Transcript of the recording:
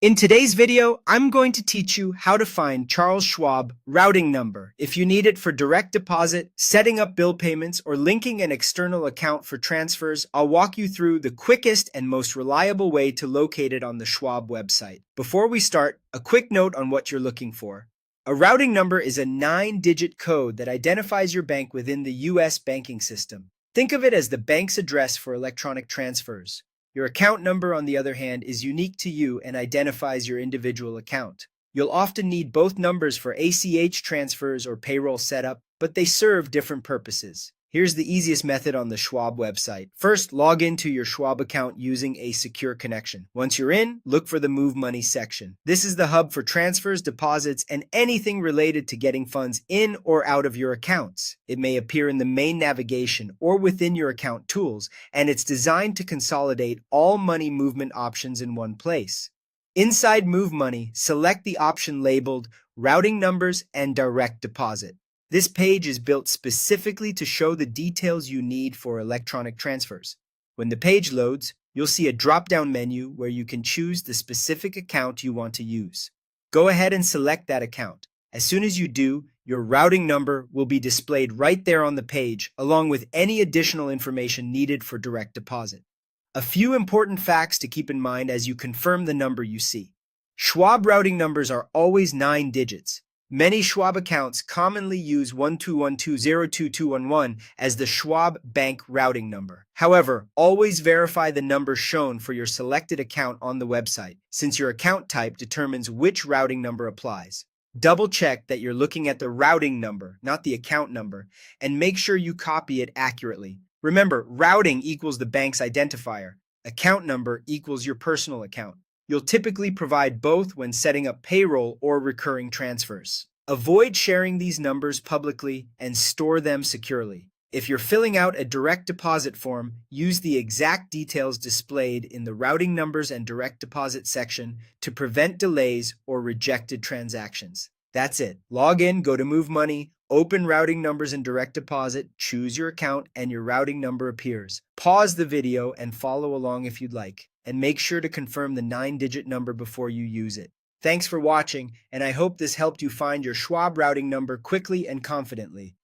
In today's video, I'm going to teach you how to find Charles Schwab routing number. If you need it for direct deposit, setting up bill payments, or linking an external account for transfers, I'll walk you through the quickest and most reliable way to locate it on the Schwab website. Before we start, a quick note on what you're looking for. A routing number is a 9-digit code that identifies your bank within the U.S. banking system. Think of it as the bank's address for electronic transfers. Your account number, on the other hand, is unique to you and identifies your individual account. You'll often need both numbers for ACH transfers or payroll setup, but they serve different purposes. Here's the easiest method on the Schwab website. First, log into your Schwab account using a secure connection. Once you're in, look for the Move Money section. This is the hub for transfers, deposits, and anything related to getting funds in or out of your accounts. It may appear in the main navigation or within your account tools, and it's designed to consolidate all money movement options in one place. Inside Move Money, select the option labeled Routing Numbers and Direct Deposit. This page is built specifically to show the details you need for electronic transfers. When the page loads, you'll see a drop-down menu where you can choose the specific account you want to use. Go ahead and select that account. As soon as you do, your routing number will be displayed right there on the page, along with any additional information needed for direct deposit. A few important facts to keep in mind as you confirm the number you see. Schwab routing numbers are always 9 digits. Many Schwab accounts commonly use 1212022211 as the Schwab bank routing number. However, always verify the number shown for your selected account on the website, since your account type determines which routing number applies. Double check that you're looking at the routing number, not the account number, and make sure you copy it accurately. Remember, routing equals the bank's identifier. Account number equals your personal account. You'll typically provide both when setting up payroll or recurring transfers. Avoid sharing these numbers publicly and store them securely. If you're filling out a direct deposit form, use the exact details displayed in the routing numbers and direct deposit section to prevent delays or rejected transactions. That's it. Log in, go to Move Money, open routing numbers and direct deposit, choose your account, and your routing number appears. Pause the video and follow along if you'd like, and make sure to confirm the 9-digit number before you use it. Thanks for watching, and I hope this helped you find your Schwab routing number quickly and confidently.